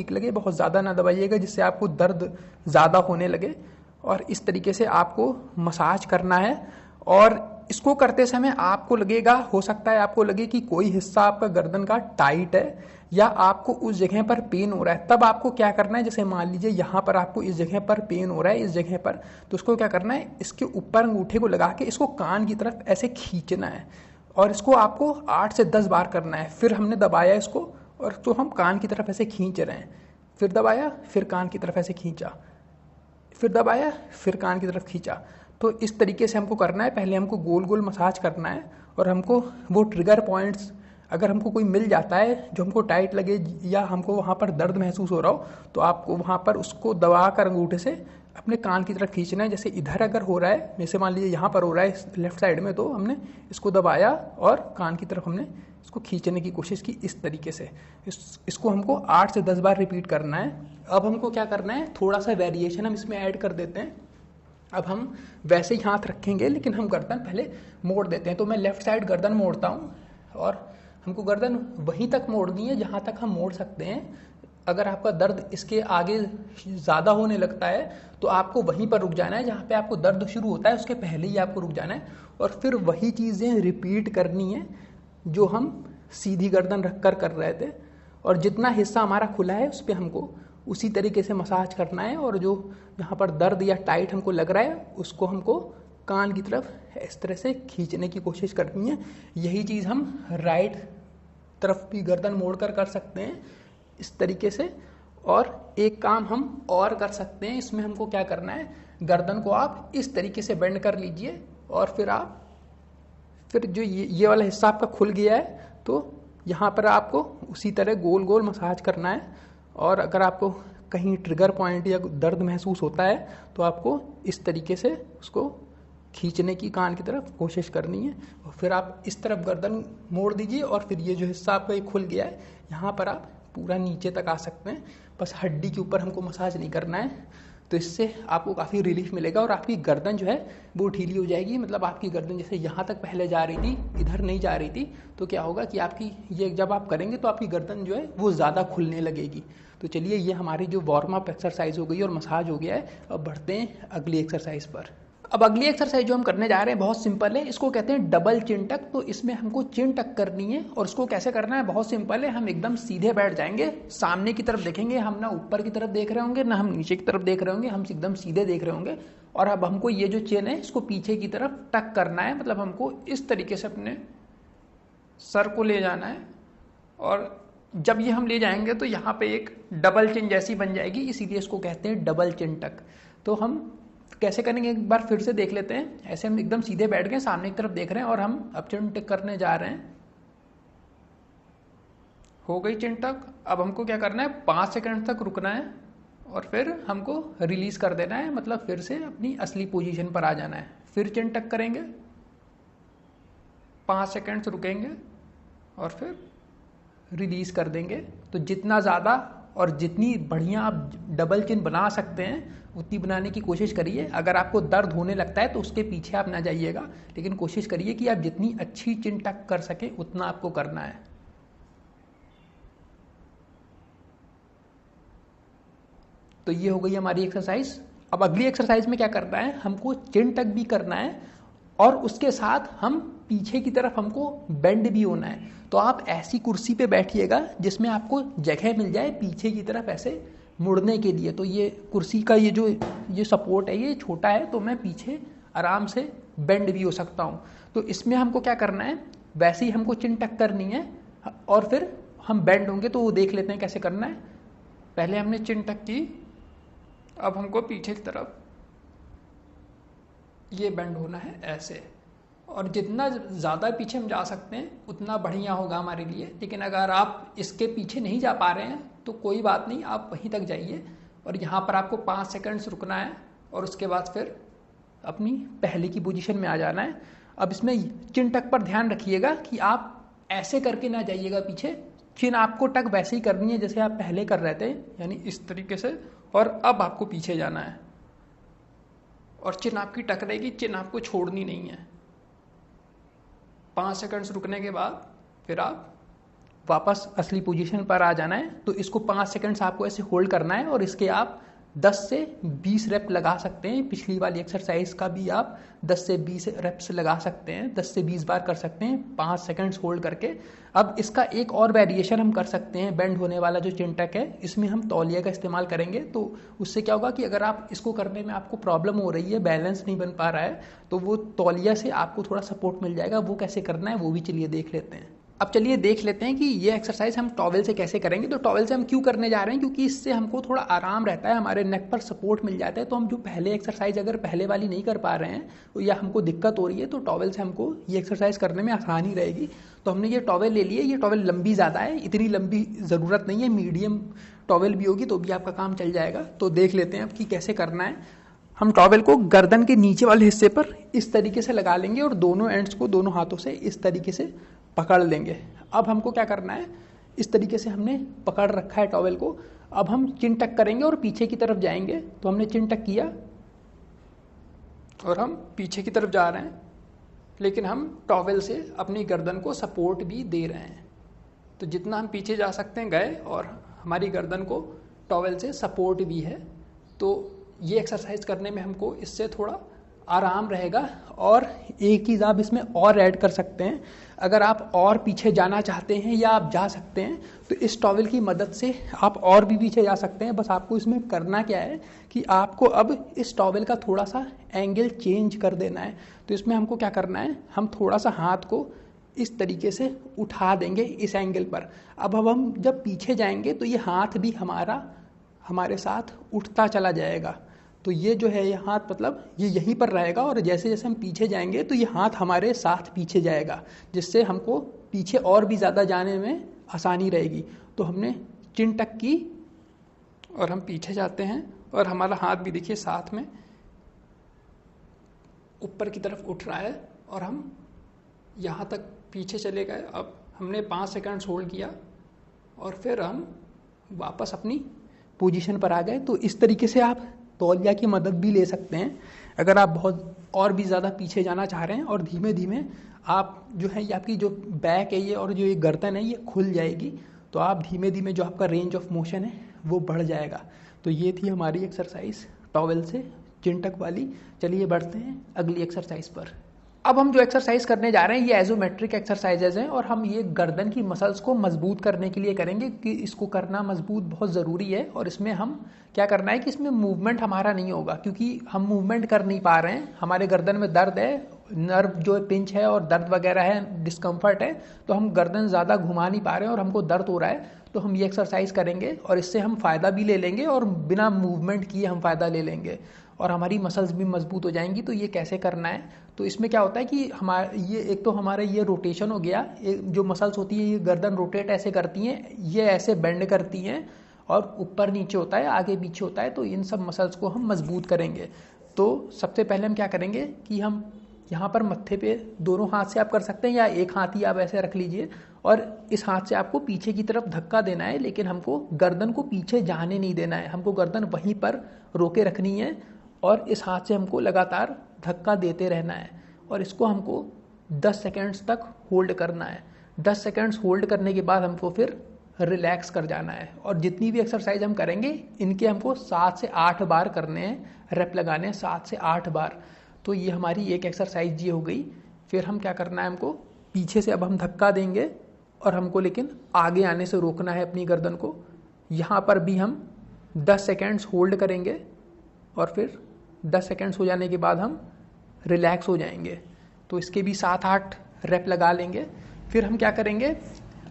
ठीक लगे, बहुत ज़्यादा ना दबाइएगा जिससे आपको दर्द ज़्यादा होने लगे। और इस तरीके से आपको मसाज करना है। और इसको करते समय आपको लगेगा, हो सकता है आपको लगे कि कोई हिस्सा आपका गर्दन का टाइट है या आपको उस जगह पर पेन हो रहा है, तब आपको क्या करना है, जैसे मान लीजिए यहाँ पर आपको इस जगह पर पेन हो रहा है, इस जगह पर, तो उसको क्या करना है, इसके ऊपर अंगूठे को लगा के इसको कान की तरफ ऐसे खींचना है और इसको आपको 8 से 10 बार करना है। फिर हमने दबाया इसको और तो हम कान की तरफ ऐसे खींच रहे हैं, फिर दबाया, फिर कान की तरफ ऐसे खींचा, फिर दबाया, फिर कान की तरफ खींचा। तो इस तरीके से हमको करना है। पहले हमको गोल गोल मसाज करना है और हमको वो ट्रिगर पॉइंट्स अगर हमको कोई मिल जाता है जो हमको टाइट लगे या हमको वहाँ पर दर्द महसूस हो रहा हो, तो आपको वहाँ पर उसको दबा कर अंगूठे से अपने कान की तरफ खींचना है। जैसे इधर अगर हो रहा है, जैसे मान लीजिए यहाँ पर हो रहा है लेफ्ट साइड में, तो हमने इसको दबाया और कान की तरफ हमने इसको खींचने की कोशिश की इस तरीके से। इसको हमको 8 से 10 बार रिपीट करना है। अब हमको क्या करना है, थोड़ा सा वेरिएशन हम इसमें ऐड कर देते हैं। अब हम वैसे ही हाथ रखेंगे लेकिन हम गर्दन पहले मोड़ देते हैं। तो मैं लेफ्ट साइड गर्दन मोड़ता हूँ और हमको गर्दन वहीं तक मोड़नी है जहाँ तक हम मोड़ सकते हैं। अगर आपका दर्द इसके आगे ज़्यादा होने लगता है तो आपको वहीं पर रुक जाना है, जहाँ पे आपको दर्द शुरू होता है उसके पहले ही आपको रुक जाना है और फिर वही चीज़ें रिपीट करनी है जो हम सीधी गर्दन रख कर रहे थे। और जितना हिस्सा हमारा खुला है उस पर हमको उसी तरीके से मसाज करना है और जो यहाँ पर दर्द या टाइट हमको लग रहा है उसको हमको कान की तरफ इस तरह से खींचने की कोशिश करनी है। यही चीज़ हम राइट तरफ भी गर्दन मोड़कर कर सकते हैं इस तरीके से। और एक काम हम और कर सकते हैं, इसमें हमको क्या करना है, गर्दन को आप इस तरीके से बेंड कर लीजिए और फिर जो ये वाला हिस्सा आपका खुल गया है तो यहाँ पर आपको उसी तरह गोल गोल मसाज करना है। और अगर आपको कहीं ट्रिगर पॉइंट या दर्द महसूस होता है तो आपको इस तरीके से उसको खींचने की कान की तरफ कोशिश करनी है। और फिर आप इस तरफ गर्दन मोड़ दीजिए और फिर ये जो हिस्सा आपका ये खुल गया है यहाँ पर आप पूरा नीचे तक आ सकते हैं। बस हड्डी के ऊपर हमको मसाज नहीं करना है। तो इससे आपको काफ़ी रिलीफ मिलेगा और आपकी गर्दन जो है वो ढीली हो जाएगी। मतलब आपकी गर्दन जैसे यहाँ तक पहले जा रही थी, इधर नहीं जा रही थी, तो क्या होगा कि आपकी ये जब आप करेंगे तो आपकी गर्दन जो है वो ज़्यादा खुलने लगेगी। तो चलिए, ये हमारी जो वार्म अप एक्सरसाइज हो गई और मसाज हो गया है। अब बढ़ते हैं अगली एक्सरसाइज पर। अब अगली एक्सरसाइज जो हम करने जा रहे हैं बहुत सिंपल है। इसको कहते हैं डबल चिन टक। तो इसमें हमको चिन टक करनी है और इसको कैसे करना है, बहुत सिंपल है। हम एकदम सीधे बैठ जाएंगे, सामने की तरफ देखेंगे, हम ना ऊपर की तरफ देख रहे होंगे ना हम नीचे की तरफ देख रहे होंगे, हम एकदम सीधे देख रहे होंगे। और अब हमको ये जो चिन है इसको पीछे की तरफ टक करना है। मतलब हमको इस तरीके से अपने सर को ले जाना है और जब ये हम ले जाएंगे तो यहाँ पे एक डबल चिन जैसी बन जाएगी, इसीलिए इसको कहते हैं डबल चिन टक। तो हम कैसे करेंगे एक बार फिर से देख लेते हैं। ऐसे हम एकदम सीधे बैठ गए, सामने की तरफ देख रहे हैं और हम अब चिन टक करने जा रहे हैं। हो गई चिन टक। अब हमको क्या करना है, 5 सेकंड तक रुकना है और फिर हमको रिलीज कर देना है, मतलब फिर से अपनी असली पोजीशन पर आ जाना है। फिर चिन टक करेंगे, 5 सेकंड रुकेंगे और फिर रिलीज कर देंगे। तो जितना ज़्यादा और जितनी बढ़िया आप डबल चिन बना सकते हैं उतनी बनाने की कोशिश करिए। अगर आपको दर्द होने लगता है तो उसके पीछे आप ना जाइएगा, लेकिन कोशिश करिए कि आप जितनी अच्छी चिन टक कर सके उतना आपको करना है। तो ये हो गई हमारी एक्सरसाइज। अब अगली एक्सरसाइज में क्या करना है, हमको चिन टक भी करना है और उसके साथ हम पीछे की तरफ हमको बेंड भी होना है। तो आप ऐसी कुर्सी पे बैठिएगा जिसमें आपको जगह मिल जाए पीछे की तरफ ऐसे मुड़ने के लिए। तो ये कुर्सी का ये सपोर्ट है, ये छोटा है, तो मैं पीछे आराम से बेंड भी हो सकता हूँ। तो इसमें हमको क्या करना है, वैसे ही हमको चिन टक करनी है और फिर हम बेंड होंगे। तो वो देख लेते हैं कैसे करना है। पहले हमने चिन टक की, अब हमको पीछे की तरफ ये बेंड होना है ऐसे। और जितना ज़्यादा पीछे हम जा सकते हैं उतना बढ़िया होगा हमारे लिए। लेकिन अगर आप इसके पीछे नहीं जा पा रहे हैं तो कोई बात नहीं, आप वहीं तक जाइए और यहाँ पर आपको 5 सेकंड्स रुकना है और उसके बाद फिर अपनी पहले की पोजीशन में आ जाना है। अब इसमें चिन टक पर ध्यान रखिएगा कि आप ऐसे करके ना जाइएगा पीछे। चिन आपको टक वैसे ही करनी है जैसे आप पहले कर रहे थे, यानी इस तरीके से। और अब आपको पीछे जाना है और चिन आपकी टक रहेगी, चिन आपको छोड़नी नहीं है। 5 सेकंड्स रुकने के बाद फिर आप वापस असली पोजीशन पर आ जाना है। तो इसको 5 सेकंड्स आपको ऐसे होल्ड करना है और इसके आप 10 से 20 रेप लगा सकते हैं। पिछली वाली एक्सरसाइज का भी आप 10 से 20 रेप्स लगा सकते हैं, 10 से 20 बार कर सकते हैं 5 सेकंड्स होल्ड करके। अब इसका एक और वेरिएशन हम कर सकते हैं, बेंड होने वाला जो चिन टक है, इसमें हम तौलिया का इस्तेमाल करेंगे। तो उससे क्या होगा कि अगर आप इसको करने में आपको प्रॉब्लम हो रही है, बैलेंस नहीं बन पा रहा है, तो वो तौलिया से आपको थोड़ा सपोर्ट मिल जाएगा। वो कैसे करना है वो भी चलिए देख लेते हैं। अब चलिए देख लेते हैं कि ये एक्सरसाइज हम टॉवेल से कैसे करेंगे। तो टॉवेल से हम क्यों करने जा रहे हैं, क्योंकि इससे हमको थोड़ा आराम रहता है, हमारे नेक पर सपोर्ट मिल जाता है। तो हम जो पहले एक्सरसाइज अगर पहले वाली नहीं कर पा रहे हैं या हमको दिक्कत हो रही है, तो टॉवेल से हमको ये एक्सरसाइज करने में आसानी रहेगी। तो हमने ये टॉवेल ले लिए। ये टॉवेल लंबी ज़्यादा है, इतनी लंबी ज़रूरत नहीं है, मीडियम टॉवेल भी होगी तो भी आपका काम चल जाएगा। तो देख लेते हैं अब कि कैसे करना है। हम टॉवेल को गर्दन के नीचे वाले हिस्से पर इस तरीके से लगा लेंगे और दोनों एंड्स को दोनों हाथों से इस तरीके से पकड़ लेंगे। अब हमको क्या करना है, इस तरीके से हमने पकड़ रखा है टॉवेल को। अब हम चिन टक करेंगे और पीछे की तरफ जाएंगे। तो हमने चिन टक किया और हम पीछे की तरफ जा रहे हैं, लेकिन हम टॉवेल से अपनी गर्दन को सपोर्ट भी दे रहे हैं। तो जितना हम पीछे जा सकते हैं गए और हमारी गर्दन को टॉवेल से सपोर्ट भी है। तो ये एक्सरसाइज करने में हमको इससे थोड़ा आराम रहेगा। और एक चीज़ आप इसमें और ऐड कर सकते हैं, अगर आप और पीछे जाना चाहते हैं या आप जा सकते हैं तो इस टॉवेल की मदद से आप और भी पीछे जा सकते हैं। बस आपको इसमें करना क्या है कि आपको अब इस टॉवेल का थोड़ा सा एंगल चेंज कर देना है। तो इसमें हमको क्या करना है, हम थोड़ा सा हाथ को इस तरीके से उठा देंगे इस एंगल पर। अब हम जब पीछे जाएंगे तो ये हाथ भी हमारे साथ उठता चला जाएगा। तो ये जो है ये हाथ मतलब ये यहीं पर रहेगा और जैसे जैसे हम पीछे जाएंगे तो ये हाथ हमारे साथ पीछे जाएगा, जिससे हमको पीछे और भी ज़्यादा जाने में आसानी रहेगी। तो हमने चिन टक की और हम पीछे जाते हैं और हमारा हाथ भी देखिए साथ में ऊपर की तरफ उठ रहा है और हम यहाँ तक पीछे चले गए। अब हमने 5 सेकंड्स होल्ड किया और फिर हम वापस अपनी पोजीशन पर आ गए। तो इस तरीके से आप तौलिया की मदद भी ले सकते हैं अगर आप बहुत और भी ज़्यादा पीछे जाना चाह रहे हैं। और धीमे धीमे आप जो है ये आपकी जो बैक है ये और जो ये गर्दन है ये खुल जाएगी। तो आप धीमे धीमे जो आपका रेंज ऑफ मोशन है वो बढ़ जाएगा। तो ये थी हमारी एक्सरसाइज टॉवेल से चिन टक वाली। चलिए बढ़ते हैं अगली एक्सरसाइज पर। अब हम जो एक्सरसाइज करने जा रहे हैं ये एजोमेट्रिक एक्सरसाइजेज हैं और हम ये गर्दन की मसल्स को मजबूत करने के लिए करेंगे कि इसको करना मजबूत बहुत ज़रूरी है। और इसमें हम क्या करना है कि इसमें मूवमेंट हमारा नहीं होगा, क्योंकि हम मूवमेंट कर नहीं पा रहे हैं, हमारे गर्दन में दर्द है, नर्व जो पिंच है और दर्द वगैरह है, डिस्कम्फर्ट है, तो हम गर्दन ज़्यादा घुमा नहीं पा रहे हैं और हमको दर्द हो रहा है। तो हम ये एक्सरसाइज करेंगे और इससे हम फ़ायदा भी ले लेंगे और बिना मूवमेंट किए हम फ़ायदा ले लेंगे और हमारी मसल्स भी मजबूत हो जाएंगी। तो ये कैसे करना है, तो इसमें क्या होता है कि हमारा ये एक तो हमारा ये रोटेशन हो गया, जो मसल्स होती है ये गर्दन रोटेट ऐसे करती हैं, ये ऐसे बेंड करती हैं और ऊपर नीचे होता है, आगे पीछे होता है। तो इन सब मसल्स को हम मजबूत करेंगे। तो सबसे पहले हम क्या करेंगे कि हम यहाँ पर मत्थे पे दोनों हाथ से आप कर सकते हैं या एक हाथ ही आप ऐसे रख लीजिए और इस हाथ से आपको पीछे की तरफ धक्का देना है, लेकिन हमको गर्दन को पीछे जाने नहीं देना है, हमको गर्दन वहीं पर रोके रखनी है और इस हाथ से हमको लगातार धक्का देते रहना है और इसको हमको 10 सेकेंड्स तक होल्ड करना है। 10 सेकेंड्स होल्ड करने के बाद हमको फिर रिलैक्स कर जाना है। और जितनी भी एक्सरसाइज हम करेंगे इनके हमको 7 से 8 बार करने हैं, रेप लगाने हैं 7 से 8 बार। तो ये हमारी एक एक्सरसाइज ये हो गई। फिर हम क्या करना है, हमको पीछे से अब हम धक्का देंगे और हमको लेकिन आगे आने से रोकना है अपनी गर्दन को। यहाँ पर भी हम 10 सेकेंड्स होल्ड करेंगे और फिर 10 सेकेंड्स हो जाने के बाद हम रिलैक्स हो जाएंगे। तो इसके भी 7-8 रेप लगा लेंगे। फिर हम क्या करेंगे,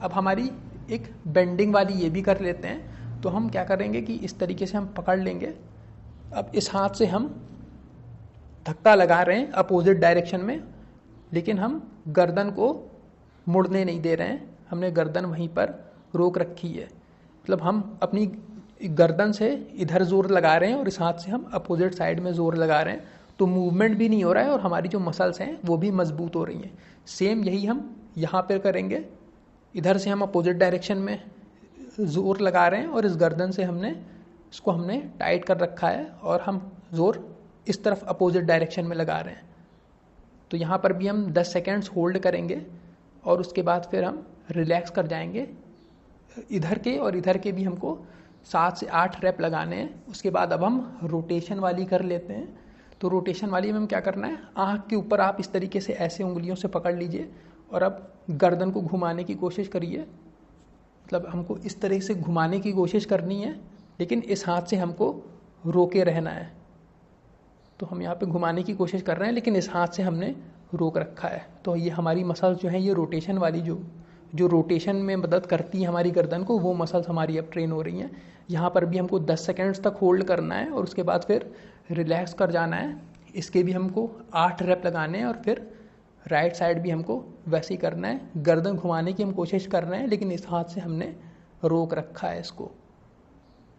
अब हमारी एक बेंडिंग वाली ये भी कर लेते हैं। तो हम क्या करेंगे कि इस तरीके से हम पकड़ लेंगे। अब इस हाथ से हम धक्का लगा रहे हैं अपोजिट डायरेक्शन में, लेकिन हम गर्दन को मुड़ने नहीं दे रहे हैं, हमने गर्दन वहीं पर रोक रखी है। मतलब हम अपनी गर्दन से इधर जोर लगा रहे हैं और इस हाथ से हम अपोजिट साइड में जोर लगा रहे हैं। तो मूवमेंट भी नहीं हो रहा है और हमारी जो मसल्स हैं वो भी मजबूत हो रही हैं। सेम यही हम यहाँ पर करेंगे। इधर से हम अपोजिट डायरेक्शन में जोर लगा रहे हैं और इस गर्दन से इसको हमने टाइट कर रखा है और हम जोर इस तरफ अपोजिट डायरेक्शन में लगा रहे हैं। तो यहाँ पर भी हम 10 सेकेंड्स होल्ड करेंगे और उसके बाद फिर हम रिलैक्स कर जाएंगे। इधर के और इधर के भी हमको 7 से 8 रैप लगाने हैं। उसके बाद अब हम रोटेशन वाली कर लेते हैं। तो रोटेशन वाली में हम क्या करना है, आँख के ऊपर आप इस तरीके से ऐसे उंगलियों से पकड़ लीजिए और अब गर्दन को घुमाने की कोशिश करिए। मतलब हमको इस तरह से घुमाने की कोशिश करनी है, लेकिन इस हाथ से हमको रोके रहना है। तो हम यहाँ पे घुमाने की कोशिश कर रहे हैं, लेकिन इस हाथ से हमने रोक रखा है। तो ये हमारी मसल्स जो हैं, ये रोटेशन वाली जो रोटेशन में मदद करती है हमारी गर्दन को, वो मसल्स हमारी अब ट्रेन हो रही हैं। यहाँ पर भी हमको 10 सेकेंड्स तक होल्ड करना है और उसके बाद फिर रिलैक्स कर जाना है। इसके भी हमको 8 रैप लगाने हैं और फिर राइट साइड भी हमको वैसे ही करना है। गर्दन घुमाने की हम कोशिश कर रहे हैं, लेकिन इस हाथ से हमने रोक रखा है इसको।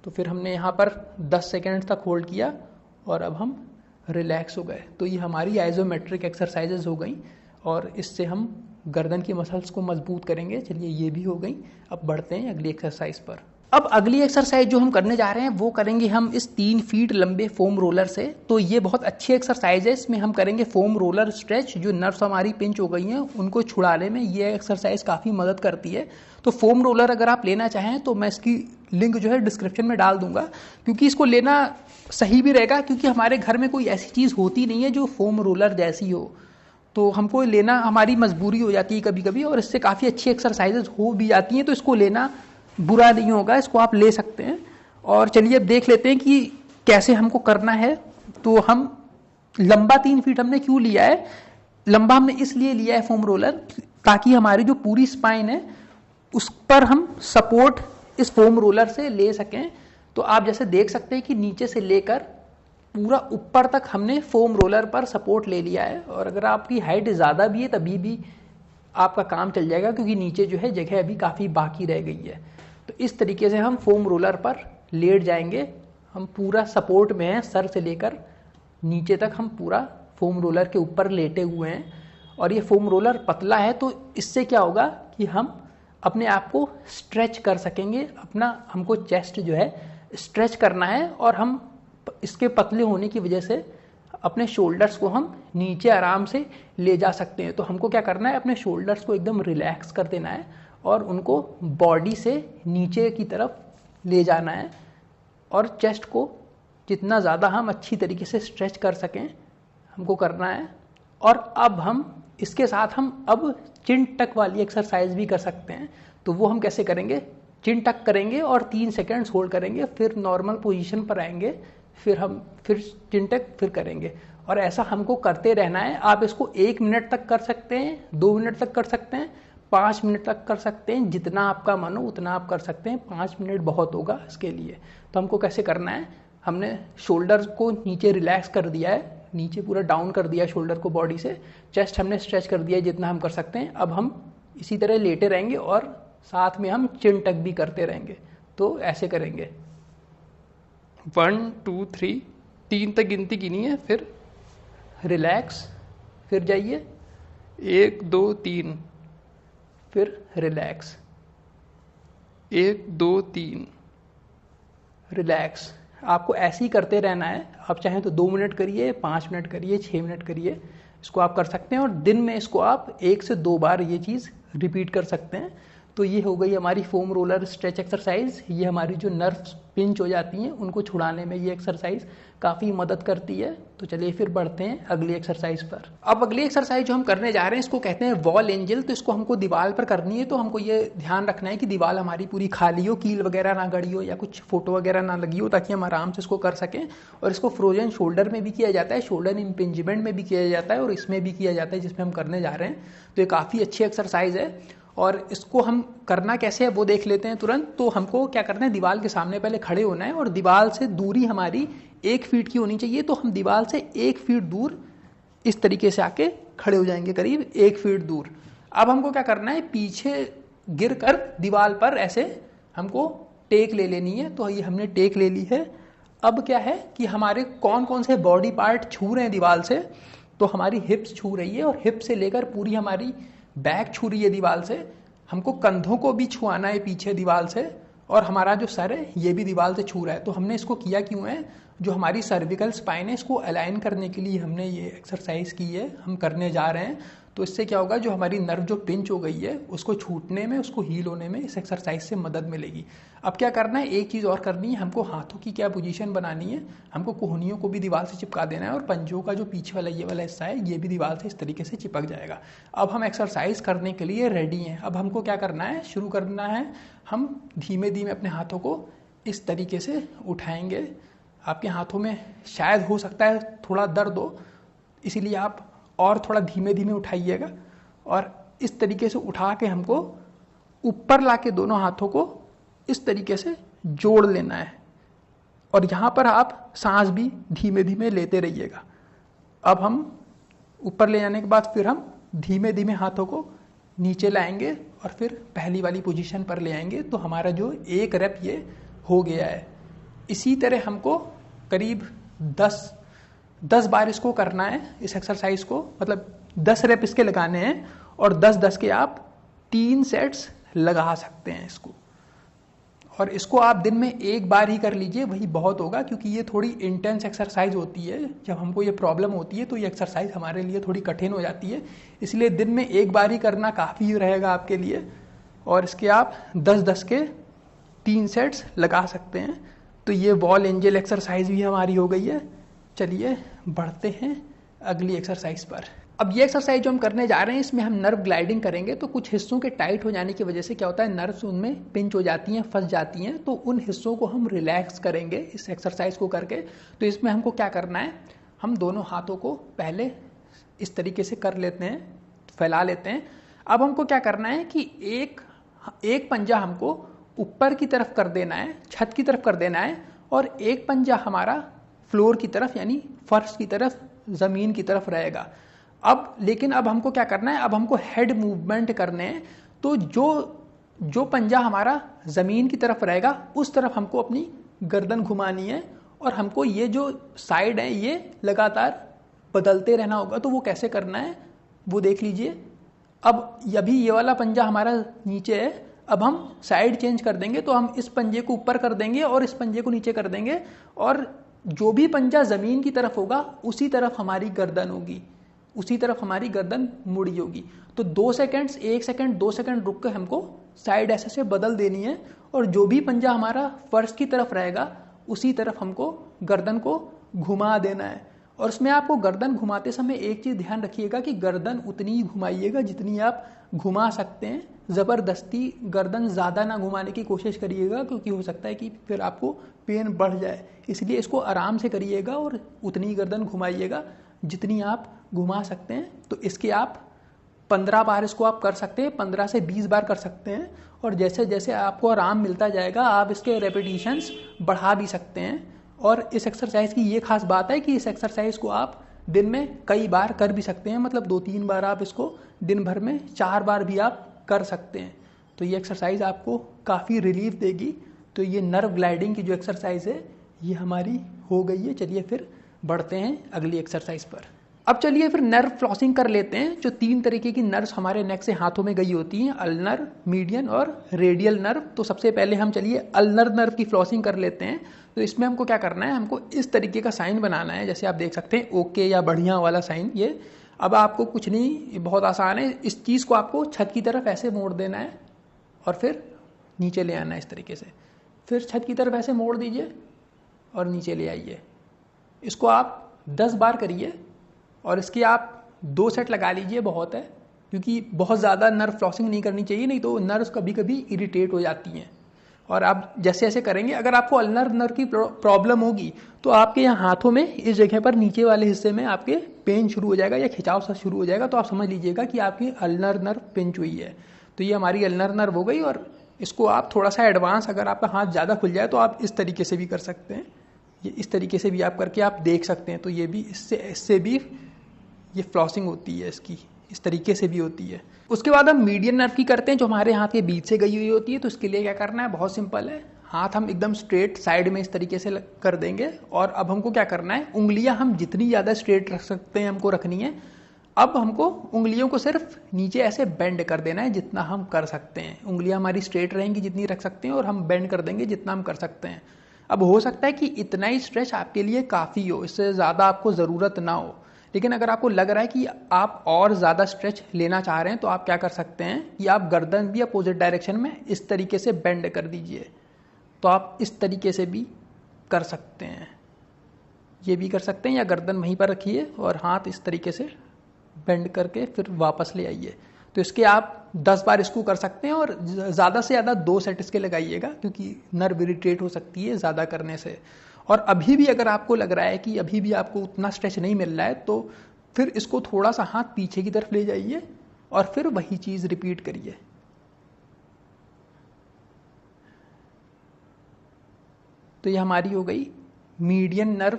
तो फिर हमने यहाँ पर 10 सेकेंड तक होल्ड किया और अब हम रिलैक्स हो गए। तो ये हमारी आइसोमेट्रिक एक्सरसाइजेज हो गई और इससे हम गर्दन की मसल्स को मजबूत करेंगे। चलिए ये भी हो गई। अब बढ़ते हैं अगली एक्सरसाइज पर। अब अगली एक्सरसाइज जो हम करने जा रहे हैं वो करेंगे हम इस 3 फीट लंबे फोम रोलर से। तो ये बहुत अच्छी एक्सरसाइज है। इसमें हम करेंगे फोम रोलर स्ट्रेच। जो नर्व्स हमारी पिंच हो गई हैं उनको छुड़ाने में ये एक्सरसाइज काफ़ी मदद करती है। तो फोम रोलर अगर आप लेना चाहें तो मैं इसकी लिंक जो है डिस्क्रिप्शन में डाल दूंगा, क्योंकि इसको लेना सही भी रहेगा, क्योंकि हमारे घर में कोई ऐसी चीज़ होती नहीं है जो फोम रोलर जैसी हो। तो हमको लेना हमारी मजबूरी हो जाती है कभी कभी, और इससे काफ़ी अच्छी एक्सरसाइजेज हो भी जाती हैं। तो इसको लेना बुरा नहीं होगा, इसको आप ले सकते हैं। और चलिए अब देख लेते हैं कि कैसे हमको करना है। तो हम लंबा 3 फीट हमने क्यों लिया है? लंबा हमने इसलिए लिया है फोम रोलर, ताकि हमारी जो पूरी स्पाइन है उस पर हम सपोर्ट इस फोम रोलर से ले सकें। तो आप जैसे देख सकते हैं कि नीचे से लेकर पूरा ऊपर तक हमने फोम रोलर पर सपोर्ट ले लिया है। और अगर आपकी हाइट ज़्यादा भी है तभी भी आपका काम चल जाएगा, क्योंकि नीचे जो है जगह अभी काफ़ी बाकी रह गई है। तो इस तरीके से हम फोम रोलर पर लेट जाएंगे। हम पूरा सपोर्ट में हैं, सर से लेकर नीचे तक हम पूरा फोम रोलर के ऊपर लेटे हुए हैं। और ये फोम रोलर पतला है, तो इससे क्या होगा कि हम अपने आप को स्ट्रेच कर सकेंगे। हमको चेस्ट जो है स्ट्रेच करना है, और हम इसके पतले होने की वजह से अपने शोल्डर्स को हम नीचे आराम से ले जा सकते हैं। तो हमको क्या करना है, अपने शोल्डर्स को एकदम रिलैक्स कर देना है और उनको बॉडी से नीचे की तरफ ले जाना है। और चेस्ट को जितना ज़्यादा हम अच्छी तरीके से स्ट्रेच कर सकें हमको करना है। और अब हम इसके साथ हम अब चिन टक वाली एक्सरसाइज भी कर सकते हैं। तो वो हम कैसे करेंगे, चिन टक करेंगे और 3 सेकेंड्स होल्ड करेंगे, फिर नॉर्मल पोजीशन पर आएंगे, फिर चिन टक फिर करेंगे। और ऐसा हमको करते रहना है। आप इसको 1 मिनट तक कर सकते हैं, 2 मिनट तक कर सकते हैं, 5 मिनट तक कर सकते हैं। जितना आपका मन हो उतना आप कर सकते हैं। 5 मिनट बहुत होगा इसके लिए। तो हमको कैसे करना है, हमने शोल्डर को नीचे रिलैक्स कर दिया है, नीचे पूरा डाउन कर दिया शोल्डर को बॉडी से। चेस्ट हमने स्ट्रेच कर दिया है जितना हम कर सकते हैं। अब हम इसी तरह लेटे रहेंगे और साथ में हम चिन टक भी करते रहेंगे। तो ऐसे करेंगे 1 2 3, 3 तक गिनती गिनी है, फिर रिलैक्स, फिर जाइए 1 2 3, फिर रिलैक्स 1 2 3, रिलैक्स। आपको ऐसे ही करते रहना है। आप चाहें तो 2 मिनट करिए, 5 मिनट करिए, 6 मिनट करिए, इसको आप कर सकते हैं। और दिन में इसको आप 1 से 2 बार ये चीज़ रिपीट कर सकते हैं। तो ये हो गई हमारी फोम रोलर स्ट्रेच एक्सरसाइज। ये हमारी जो नर्व्स पिंच हो जाती हैं उनको छुड़ाने में ये एक्सरसाइज काफ़ी मदद करती है। तो चलिए फिर बढ़ते हैं अगली एक्सरसाइज पर। अब अगली एक्सरसाइज जो हम करने जा रहे हैं इसको कहते हैं वॉल एंजल। तो इसको हमको दीवार पर करनी है। तो हमको ये ध्यान रखना है कि दीवार हमारी पूरी खाली हो, कील वगैरह ना गड़ी हो या कुछ फोटो वगैरह ना लगी हो, ताकि हम आराम से इसको कर सकें। और इसको फ्रोजन शोल्डर में भी किया जाता है, शोल्डर इम्पिंजमेंट में भी किया जाता है, और इसमें भी किया जाता है जिसमें हम करने जा रहे हैं। तो ये काफ़ी अच्छी एक्सरसाइज है। और इसको हम करना कैसे है वो देख लेते हैं तुरंत। तो हमको क्या करना है, दीवार के सामने पहले खड़े होना है और दीवार से दूरी हमारी 1 फीट की होनी चाहिए। तो हम दीवार से 1 फीट दूर इस तरीके से आके खड़े हो जाएंगे, करीब 1 फीट दूर। अब हमको क्या करना है, पीछे गिर कर दीवार पर ऐसे हमको टेक ले लेनी है। तो ये हमने टेक ले ली है। अब क्या है कि हमारे कौन कौन से बॉडी पार्ट छू रहे हैं दीवार से। तो हमारी हिप्स छू रही है, और हिप से लेकर पूरी हमारी बैक छू रही है दीवार से। हमको कंधों को भी छुआना है पीछे दीवार से, और हमारा जो सर है ये भी दीवार से छू रहा है। तो हमने इसको किया क्यों है, जो हमारी सर्विकल स्पाइन है इसको अलाइन करने के लिए हमने ये एक्सरसाइज की है, हम करने जा रहे हैं। तो इससे क्या होगा, जो हमारी नर्व जो पिंच हो गई है उसको छूटने में, उसको हील होने में इस एक्सरसाइज से मदद मिलेगी। अब क्या करना है, एक चीज़ और करनी है, हमको हाथों की क्या पोजीशन बनानी है, हमको कोहनियों को भी दीवार से चिपका देना है और पंजों का जो पीछे वाला ये वाला हिस्सा है ये भी दीवार से इस तरीके से चिपक जाएगा। अब हम एक्सरसाइज करने के लिए रेडी हैं। अब हमको क्या करना है, शुरू करना है, हम धीमे धीमे अपने हाथों को इस तरीके से उठाएंगे। आपके हाथों में शायद हो सकता है थोड़ा दर्द हो, इसीलिए आप और थोड़ा धीमे धीमे उठाइएगा और इस तरीके से उठा के हमको ऊपर लाके दोनों हाथों को इस तरीके से जोड़ लेना है और यहाँ पर आप सांस भी धीमे धीमे लेते रहिएगा। अब हम ऊपर ले जाने के बाद फिर हम धीमे धीमे हाथों को नीचे लाएंगे और फिर पहली वाली पोजीशन पर ले आएंगे। तो हमारा जो एक रेप ये हो गया है। इसी तरह हमको करीब 10 बार इसको करना है, इस एक्सरसाइज को, मतलब 10 रेप इसके लगाने हैं और 10-10 के आप 3 सेट्स लगा सकते हैं इसको। और इसको आप दिन में एक बार ही कर लीजिए, वही बहुत होगा, क्योंकि ये थोड़ी इंटेंस एक्सरसाइज होती है। जब हमको ये प्रॉब्लम होती है तो ये एक्सरसाइज हमारे लिए थोड़ी कठिन हो जाती है, इसलिए दिन में एक बार ही करना काफ़ी रहेगा आपके लिए। और इसके आप 10-10 के 3 सेट्स लगा सकते हैं। तो ये वॉल एंजल एक्सरसाइज भी हमारी हो गई है। चलिए बढ़ते हैं अगली एक्सरसाइज पर। अब ये एक्सरसाइज जो हम करने जा रहे हैं इसमें हम नर्व ग्लाइडिंग करेंगे। तो कुछ हिस्सों के टाइट हो जाने की वजह से क्या होता है, नर्व्स उनमें पिंच हो जाती हैं, फंस जाती हैं। तो उन हिस्सों को हम रिलैक्स करेंगे इस एक्सरसाइज को करके। तो इसमें हमको क्या करना है, हम दोनों हाथों को पहले इस तरीके से कर लेते हैं, फैला लेते हैं। अब हमको क्या करना है कि एक पंजा हमको ऊपर की तरफ कर देना है, छत की तरफ कर देना है, और एक पंजा हमारा फ्लोर की तरफ यानी फर्श की तरफ, ज़मीन की तरफ रहेगा। लेकिन अब हमको क्या करना है, अब हमको हेड मूवमेंट करने हैं। तो जो पंजा हमारा ज़मीन की तरफ रहेगा उस तरफ हमको अपनी गर्दन घुमानी है और हमको ये जो साइड है ये लगातार बदलते रहना होगा। तो वो कैसे करना है वो देख लीजिए। अब अभी ये वाला पंजा हमारा नीचे है, अब हम साइड चेंज कर देंगे। तो हम इस पंजे को ऊपर कर देंगे और इस पंजे को नीचे कर देंगे, और जो भी पंजा ज़मीन की तरफ होगा उसी तरफ हमारी गर्दन होगी, उसी तरफ हमारी गर्दन मुड़ी होगी। तो 2 सेकंड्स, 1 सेकंड, 2 सेकंड रुक कर हमको साइड ऐसे से बदल देनी है, और जो भी पंजा हमारा फर्श की तरफ रहेगा उसी तरफ हमको गर्दन को घुमा देना है। और उसमें आपको गर्दन घुमाते समय एक चीज़ ध्यान रखिएगा कि गर्दन उतनी ही घुमाइएगा जितनी आप घुमा सकते हैं। ज़बरदस्ती गर्दन ज़्यादा ना घुमाने की कोशिश करिएगा, क्योंकि हो सकता है कि फिर आपको पेन बढ़ जाए। इसलिए इसको आराम से करिएगा और उतनी गर्दन घुमाइएगा जितनी आप घुमा सकते हैं। तो इसके आप 15 बार इसको आप कर सकते हैं, 15 से 20 बार कर सकते हैं। और जैसे जैसे आपको आराम मिलता जाएगा आप इसके रेपिटेशंस बढ़ा भी सकते हैं। और इस एक्सरसाइज की ये खास बात है कि इस एक्सरसाइज को आप दिन में कई बार कर भी सकते हैं, मतलब 2-3 बार आप इसको दिन भर में 4 बार भी आप कर सकते हैं। तो ये एक्सरसाइज आपको काफ़ी रिलीफ देगी। तो ये नर्व ग्लाइडिंग की जो एक्सरसाइज है ये हमारी हो गई है। चलिए फिर बढ़ते हैं अगली एक्सरसाइज पर। अब चलिए फिर नर्व फ्लॉसिंग कर लेते हैं। जो 3 तरीके की नर्व्स हमारे नेक से हाथों में गई होती हैं, अल्नर, मीडियन और रेडियल नर्व। तो सबसे पहले हम चलिए अल्नर नर्व की फ्लॉसिंग कर लेते हैं। तो इसमें हमको क्या करना है, हमको इस तरीके का साइन बनाना है, जैसे आप देख सकते हैं ओके या बढ़िया वाला साइन। ये अब आपको कुछ नहीं, ये बहुत आसान है। इस चीज़ को आपको छत की तरफ ऐसे मोड़ देना है और फिर नीचे ले आना है इस तरीके से। फिर छत की तरफ ऐसे मोड़ दीजिए और नीचे ले आइए। इसको आप 10 बार करिए और इसके आप 2 सेट लगा लीजिए, बहुत है, क्योंकि बहुत ज़्यादा नर्व फ्लॉसिंग नहीं करनी चाहिए, नहीं तो नर्व्स कभी कभी इरिटेट हो जाती हैं। और आप जैसे ऐसे करेंगे, अगर आपको अल्नर नर्व की प्रॉब्लम होगी तो आपके यहाँ हाथों में इस जगह पर नीचे वाले हिस्से में आपके पेन शुरू हो जाएगा या खिंचाव सा शुरू हो जाएगा। तो आप समझ लीजिएगा कि आपकी अल्नर नर्व पिंच हुई है। तो ये हमारी अल्नर नर्व हो गई। और इसको आप थोड़ा सा एडवांस, अगर आपका हाथ ज़्यादा खुल जाए तो आप इस तरीके से भी कर सकते हैं। ये इस तरीके से भी आप करके आप देख सकते हैं। तो ये भी इससे भी ये फ्लॉसिंग होती है, इसकी इस तरीके से भी होती है। उसके बाद हम मीडियन नर्व की करते हैं, जो हमारे हाथ के बीच से गई हुई होती है। तो इसके लिए क्या करना है, बहुत सिंपल है। हाथ हम एकदम स्ट्रेट साइड में इस तरीके से कर देंगे। और अब हमको क्या करना है, उंगलियां हम जितनी ज़्यादा स्ट्रेट रख सकते हैं हमको रखनी है। अब हमको उंगलियों को सिर्फ नीचे ऐसे बेंड कर देना है जितना हम कर सकते हैं। उंगलियां हमारी स्ट्रेट रहेंगी जितनी रख सकते हैं, और हम बेंड कर देंगे जितना हम कर सकते हैं। अब हो सकता है कि इतना ही स्ट्रेच आपके लिए काफ़ी हो, इससे ज़्यादा आपको ज़रूरत ना हो। लेकिन अगर आपको लग रहा है कि आप और ज़्यादा स्ट्रेच लेना चाह रहे हैं तो आप क्या कर सकते हैं कि आप गर्दन भी अपोजिट डायरेक्शन में इस तरीके से बेंड कर दीजिए। तो आप इस तरीके से भी कर सकते हैं, ये भी कर सकते हैं, या गर्दन वहीं पर रखिए और हाथ इस तरीके से बेंड करके फिर वापस ले आइए। तो इसके आप 10 बार इसको कर सकते हैं और ज़्यादा से ज़्यादा 2 सेट इसके लगाइएगा, क्योंकि नर्व इरिटेट हो सकती है ज़्यादा करने से। और अभी भी अगर आपको लग रहा है कि अभी भी आपको उतना स्ट्रेच नहीं मिल रहा है तो फिर इसको थोड़ा सा हाथ पीछे की तरफ ले जाइए और फिर वही चीज़ रिपीट करिए। तो ये हमारी हो गई मीडियन नर्व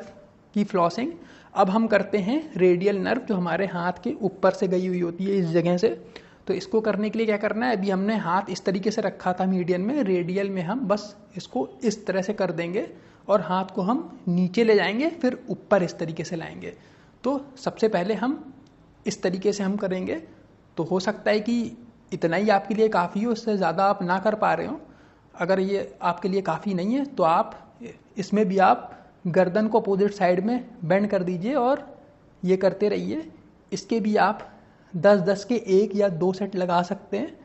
की फ्लॉसिंग। अब हम करते हैं रेडियल नर्व, जो हमारे हाथ के ऊपर से गई हुई होती है इस जगह से। तो इसको करने के लिए क्या करना है, अभी हमने हाथ इस तरीके से रखा था मीडियन में, रेडियल में हम बस इसको इस तरह से कर देंगे और हाथ को हम नीचे ले जाएंगे, फिर ऊपर इस तरीके से लाएंगे। तो सबसे पहले हम इस तरीके से हम करेंगे। तो हो सकता है कि इतना ही आपके लिए काफ़ी हो, इससे ज़्यादा आप ना कर पा रहे हो। अगर ये आपके लिए काफ़ी नहीं है तो आप इसमें भी आप गर्दन को अपोजिट साइड में बेंड कर दीजिए और ये करते रहिए। इसके भी आप 10-10 के 1 या 2 सेट लगा सकते हैं।